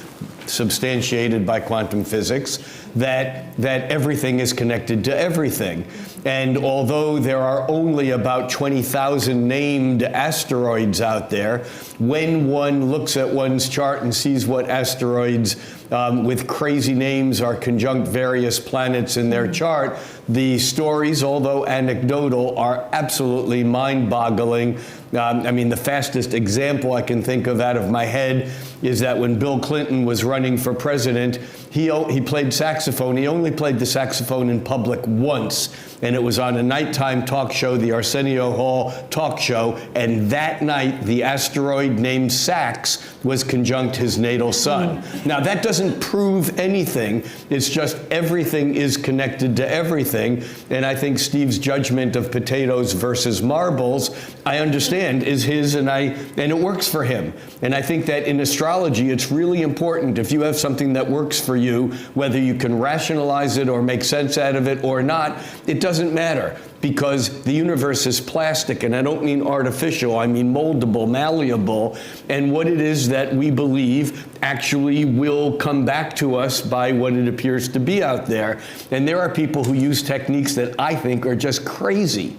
Speaker 1: substantiated by quantum physics, that everything is connected to everything. And although there are only about 20,000 named asteroids out there, when one looks at one's chart and sees what asteroids with crazy names are conjunct various planets in their chart, the stories, although anecdotal, are absolutely mind-boggling. The fastest example I can think of out of my head is that when Bill Clinton was running for president, he played saxophone. He only played the saxophone in public once, and it was on a nighttime talk show, the Arsenio Hall talk show, and that night the asteroid named Sax was conjunct his natal sun. Now that doesn't prove anything, it's just everything is connected to everything, and I think Steve's judgment of potatoes versus marbles, I understand, is his, and it works for him. And I think that in astrology it's really important, if you have something that works for you, whether you can rationalize it or make sense out of it or not, it doesn't matter, because the universe is plastic, and I don't mean artificial, I mean moldable, malleable, and what it is that we believe actually will come back to us by what it appears to be out there. And there are people who use techniques that I think are just crazy,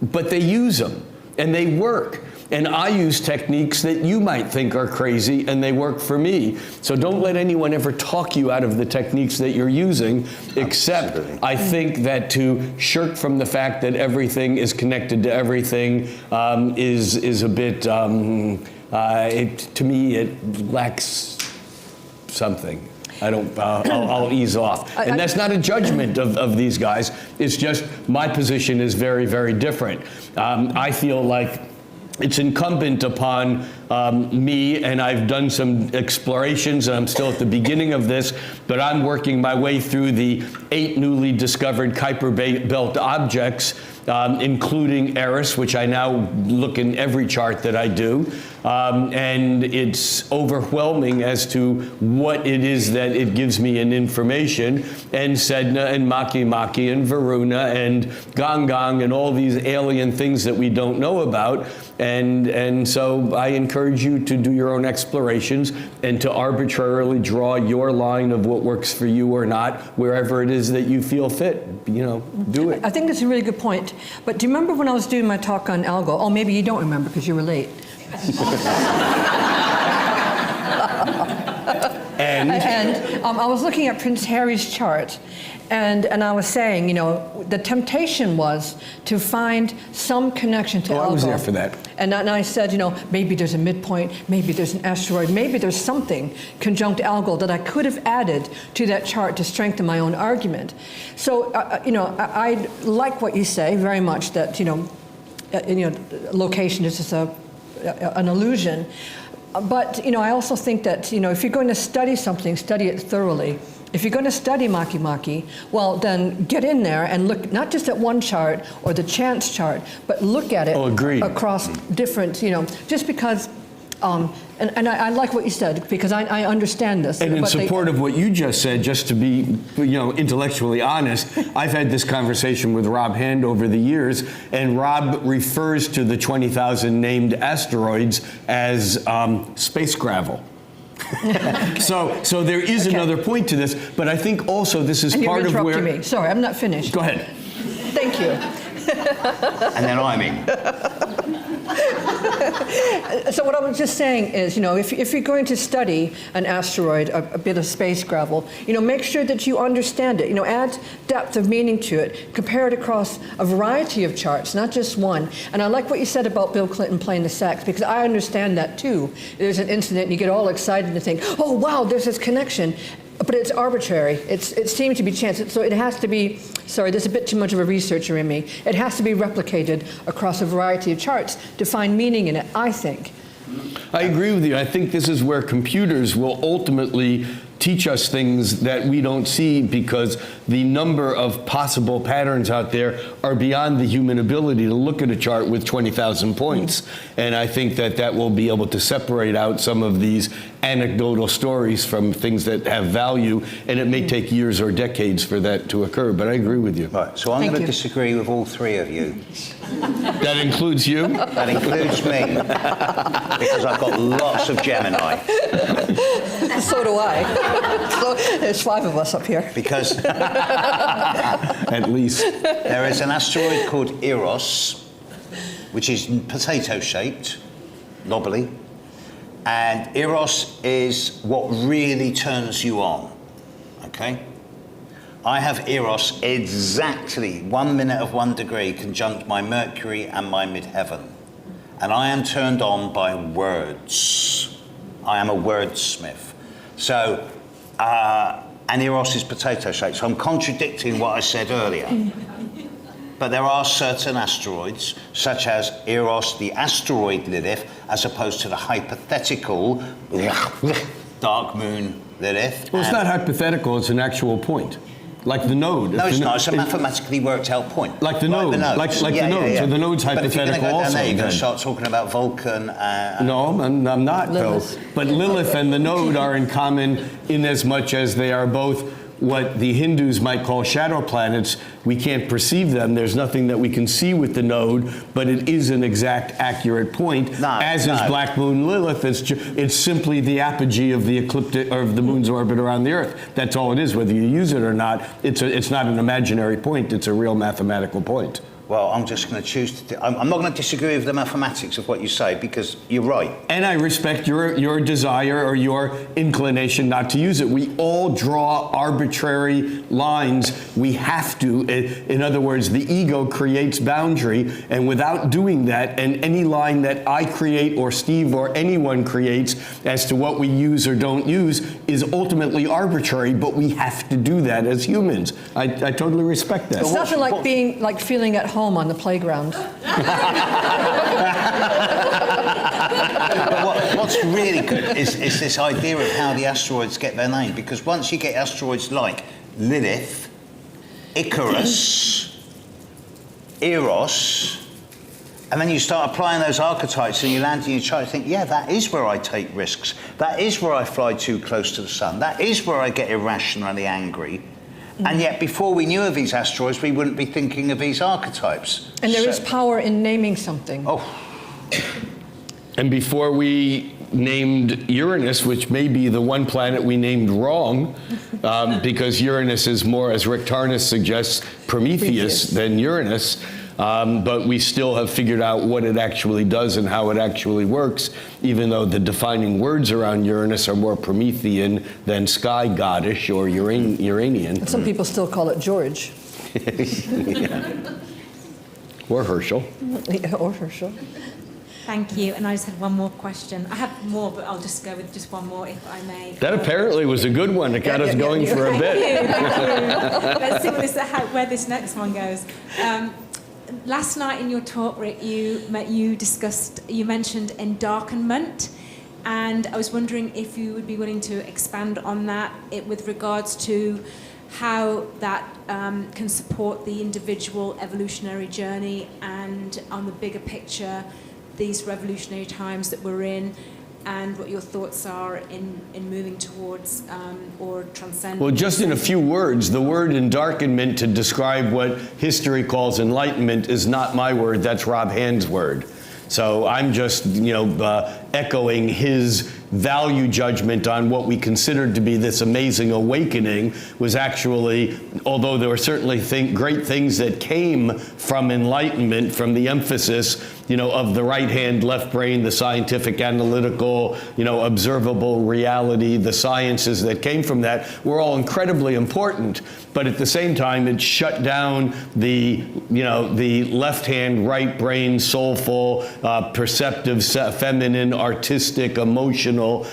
Speaker 1: but they use them, and they work. And I use techniques that you might think are crazy, and they work for me. So don't let anyone ever talk you out of the techniques that you're using, except I think that to shirk from the fact that everything is connected to everything is a bit, to me, it lacks something. I'll ease off. And that's not a judgment of these guys. It's just my position is very, very different. I feel like it's incumbent upon me, and I've done some explorations, and I'm still at the beginning of this, but I'm working my way through the 8 newly discovered Kuiper Belt objects, including Eris, which I now look in every chart that I do. And it's overwhelming as to what it is that it gives me in information. And Sedna and Maki Maki and Varuna and Gong Gong and all these alien things that we don't know about. And so I encourage you to do your own explorations and to arbitrarily draw your line of what works for you or not, wherever it is that you feel fit. You know, do it.
Speaker 4: I think that's a really good point. But do you remember when I was doing my talk on algo? Oh, maybe you don't remember because you were late. And I was looking at Prince Harry's chart, and I was saying, you know, the temptation was to find some connection to algo.
Speaker 1: I was there for that.
Speaker 4: And I said, you know, maybe there's a midpoint, maybe there's an asteroid, maybe there's something conjunct algo that I could have added to that chart to strengthen my own argument. So, you know, I like what you say very much, that, you know, location is just an illusion. But, you know, I also think that, you know, if you're going to study something, study it thoroughly. If you're going to study Maki Maki, well, then get in there and look not just at one chart or the chance chart, but look at it across different, you know, just because, and I like what you said, because I understand this.
Speaker 1: And in support of what you just said, just to be, you know, intellectually honest, I've had this conversation with Rob Hand over the years, and Rob refers to the 20,000 named asteroids as space gravel. So there is another point to this, but I think also this is part of where...
Speaker 4: me. Sorry, I'm not finished.
Speaker 1: Go ahead.
Speaker 4: Thank you.
Speaker 2: And then I'm in.
Speaker 4: So what I was just saying is, you know, if you're going to study an asteroid, a bit of space gravel, you know, make sure that you understand it. You know, add depth of meaning to it. Compare it across a variety of charts, not just one. And I like what you said about Bill Clinton playing the sax, because I understand that too. There's an incident and you get all excited and think, oh wow, there's this connection. But it's arbitrary. It seems to be chance. So it has to be, sorry, there's a bit too much of a researcher in me. It has to be replicated across a variety of charts to find meaning in it, I think.
Speaker 1: I agree with you. I think this is where computers will ultimately teach us things that we don't see, because the number of possible patterns out there are beyond the human ability to look at a chart with 20,000 points. And I think that will be able to separate out some of these anecdotal stories from things that have value, and it may take years or decades for that to occur, but I agree with you.
Speaker 2: Right, so I'm going to disagree with all three of you.
Speaker 1: That includes you?
Speaker 2: That includes me, because I've got lots of Gemini.
Speaker 4: So do I. So there's 5 of us up here.
Speaker 2: Because
Speaker 1: at least
Speaker 2: there is an asteroid called Eros, which is potato-shaped, knobbly, and Eros is what really turns you on, okay? I have Eros exactly 1 minute of 1 degree conjunct my Mercury and my midheaven, and I am turned on by words. I am a wordsmith. So, and Eros is potato-shaped, so I'm contradicting what I said earlier. But there are certain asteroids, such as Eros, the asteroid Lilith, as opposed to the hypothetical dark moon Lilith.
Speaker 1: Well, it's not hypothetical, it's an actual point. Like the node.
Speaker 2: No, it's not. It's a mathematically worked out point.
Speaker 1: Like the node. Like the node. So the node's hypothetical also.
Speaker 2: And then you're going to start talking about Vulcan.
Speaker 1: No, I'm not,
Speaker 4: Lilith.
Speaker 1: though. But Lilith and the node are in common in as much as they are both what the Hindus might call shadow planets. We can't perceive them. There's nothing that we can see with the node, but it is an exact, accurate point. Is Black Moon Lilith. It's simply the apogee of the ecliptic, or of the moon's orbit around the Earth. That's all it is. Whether you use it or not, it's not an imaginary point. It's a real mathematical point.
Speaker 2: Well, I'm just going to choose to... I'm not going to disagree with the mathematics of what you say, because you're right.
Speaker 1: And I respect your desire or your inclination not to use it. We all draw arbitrary lines. We have to. In other words, the ego creates boundary, and without doing that, and any line that I create or Steve or anyone creates as to what we use or don't use is ultimately arbitrary, but we have to do that as humans. I totally respect that.
Speaker 4: It's nothing like feeling at home home on the playground.
Speaker 2: But what's really good is this idea of how the asteroids get their name, because once you get asteroids like Lilith, Icarus, Eros, and then you start applying those archetypes and you land in your chart, you think, yeah, that is where I take risks. That is where I fly too close to the sun. That is where I get irrationally angry. And yet, before we knew of these asteroids, we wouldn't be thinking of these archetypes.
Speaker 4: And there is power in naming something.
Speaker 2: Oh.
Speaker 1: And before we named Uranus, which may be the one planet we named wrong, because Uranus is more, as Rick Tarnas suggests, Prometheus than Uranus, but we still have figured out what it actually does and how it actually works, even though the defining words around Uranus are more Promethean than sky goddish or Uranian.
Speaker 4: And some people still call it George.
Speaker 1: Yeah. Or Herschel.
Speaker 4: Yeah, or Herschel.
Speaker 8: Thank you. And I just had one more question. I have more, but I'll just go with just one more, if I may.
Speaker 1: That apparently was a good one. It got us going for a bit.
Speaker 8: Let's see where this next one goes. Last night in your talk, Rick, you mentioned endarkenment, and I was wondering if you would be willing to expand on that with regards to how that can support the individual evolutionary journey, and on the bigger picture, these revolutionary times that we're in, and what your thoughts are in moving towards or transcending.
Speaker 1: Well, just in a few words, the word endarkenment to describe what history calls enlightenment is not my word, that's Rob Hand's word. So I'm just, echoing his value judgment on what we considered to be this amazing awakening was actually, although there were certainly great things that came from enlightenment, from the emphasis, of the right hand, left brain, the scientific, analytical, observable reality, the sciences that came from that were all incredibly important. But at the same time, it shut down the left hand, right brain, soulful, perceptive, feminine, artistic, emotional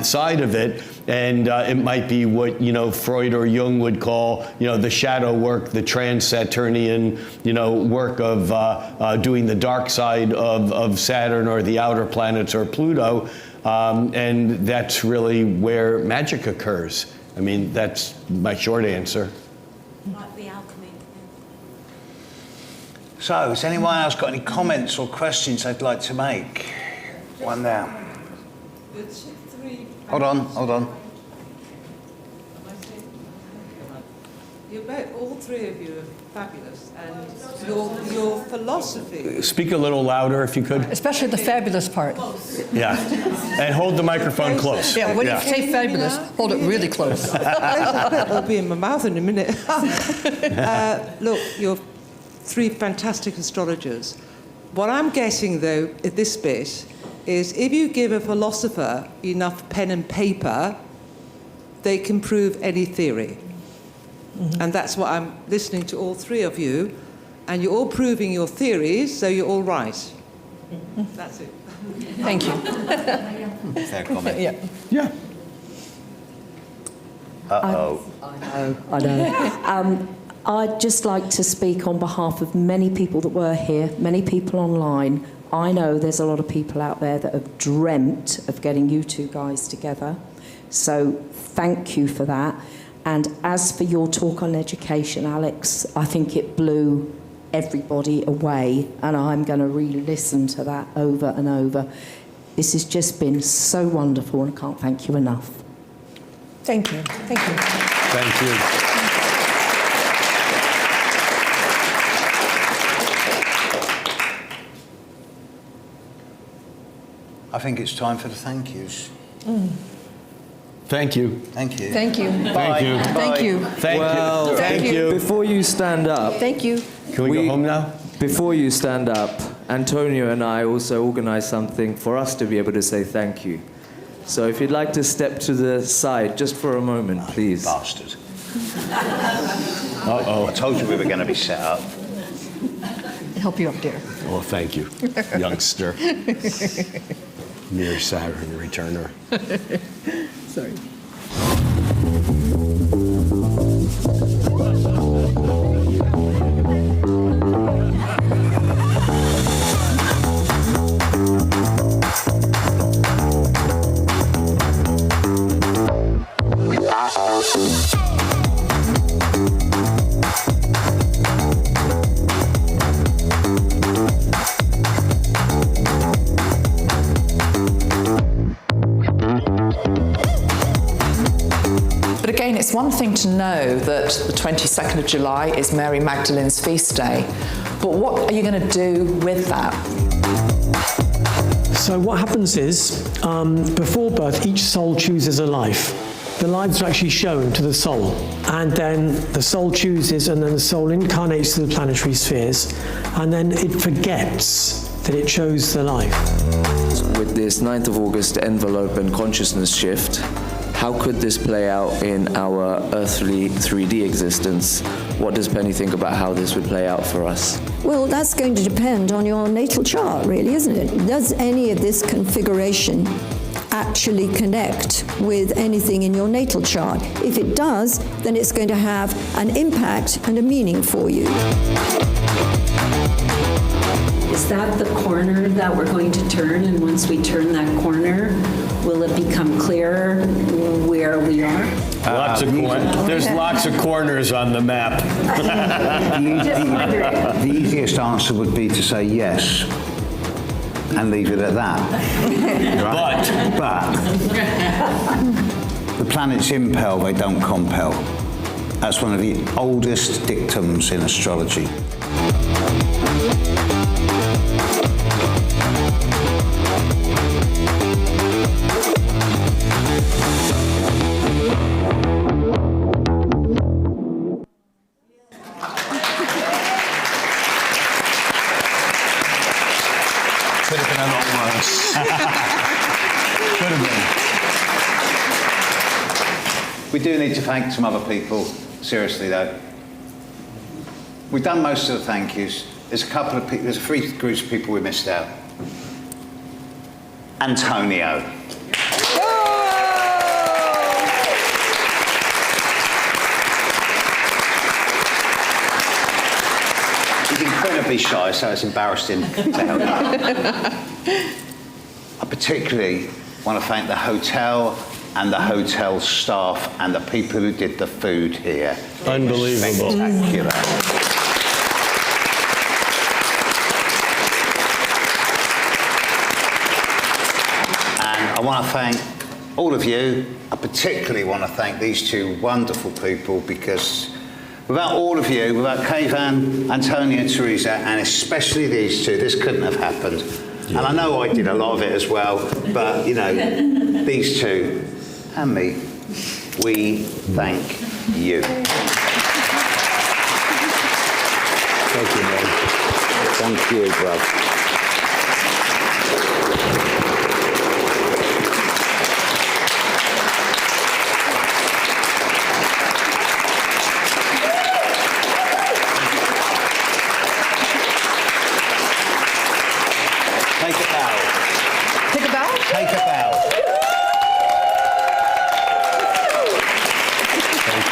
Speaker 1: side of it. And it might be what, Freud or Jung would call, the shadow work, the trans-Saturnian, work of doing the dark side of Saturn or the outer planets or Pluto. And that's really where magic occurs. I mean, that's my short answer.
Speaker 8: Like the alchemy.
Speaker 2: So, has anyone else got any comments or questions they'd like to make? One there. Hold on.
Speaker 9: All three of you are fabulous, and your philosophy.
Speaker 1: Speak a little louder if you could.
Speaker 4: Especially the fabulous part.
Speaker 1: Yeah. And hold the microphone close.
Speaker 4: Yeah, when you say fabulous, hold it really close.
Speaker 9: It'll be in my mouth in a minute. Look, you're three fantastic astrologers. What I'm getting, though, at this bit, is if you give a philosopher enough pen and paper, they can prove any theory. Mm-hmm. And that's what I'm listening to all three of you, and you're all proving your theories, so you're all right. Mm-hmm. That's it.
Speaker 4: Thank you.
Speaker 2: Fair comment.
Speaker 4: Yeah.
Speaker 2: Uh-oh.
Speaker 10: I know. I'd just like to speak on behalf of many people that were here, many people online. I know there's a lot of people out there that have dreamt of getting you two guys together. So thank you for that. And as for your talk on education, Alex, I think it blew everybody away, and I'm going to re-listen to that over and over. This has just been so wonderful, and I can't thank you enough.
Speaker 4: Thank you. Thank you.
Speaker 1: Thank you.
Speaker 2: I think it's time for the thank yous.
Speaker 1: Thank you.
Speaker 2: Thank you.
Speaker 4: Thank you.
Speaker 1: Thank you.
Speaker 4: Thank you.
Speaker 1: Thank you.
Speaker 3: Before you stand up,
Speaker 4: Thank you.
Speaker 1: Can we go home now?
Speaker 3: Before you stand up, Antonio and I also organized something for us to be able to say thank you. So if you'd like to step to the side just for a moment, please.
Speaker 2: Bastard.
Speaker 1: Uh-oh.
Speaker 2: I told you we were going to be set up.
Speaker 4: Help you up there.
Speaker 1: Oh, thank you, youngster. Near Saturn returner.
Speaker 4: Sorry.
Speaker 11: it's one thing to know that the 22nd of July is Mary Magdalene's feast day, but what are you going to do with that?
Speaker 12: So what happens is, before birth, each soul chooses a life. The lives are actually shown to the soul, and then the soul chooses, and then the soul incarnates to the planetary spheres, and then it forgets that it chose the life.
Speaker 3: With this 9th of August envelope and consciousness shift, how could this play out in our earthly 3D existence? What does Penny think about how this would play out for us?
Speaker 13: Well, that's going to depend on your natal chart, really, isn't it? Does any of this configuration actually connect with anything in your natal chart? If it does, then it's going to have an impact and a meaning for you.
Speaker 10: Is that the corner that we're going to turn? And once we turn that corner, will it become clearer where we are?
Speaker 1: There's lots of corners on the map.
Speaker 2: The easiest answer would be to say yes and leave it at that. But the planets impel, they don't compel. That's one of the oldest dictums in astrology. Could have been a lot worse. Could have been. We do need to thank some other people, seriously though. We've done most of the thank yous. There's a couple of people, there's 3 groups of people we missed out. Antonio. He's incredibly shy, so it's embarrassing to help. I particularly want to thank the hotel and the hotel staff and the people who did the food here.
Speaker 1: Unbelievable.
Speaker 2: Spectacular. And I want to thank all of you. I particularly want to thank these 2 wonderful people, because without all of you, without Kayvan, Antonia, Teresa, and especially these 2, this couldn't have happened. And I know I did a lot of it as well, but, you know, these 2 and me, we thank you. Thank you, man. Thank you, bro. Take a bow.
Speaker 9: Take a bow?
Speaker 2: Take a bow. Thank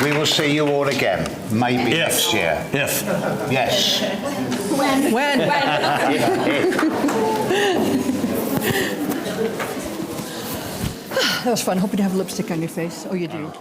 Speaker 2: you. We will see you all again, maybe next year.
Speaker 1: If.
Speaker 2: Yes.
Speaker 9: When?
Speaker 4: That was fun. Hope you have lipstick on your face. Oh, you do.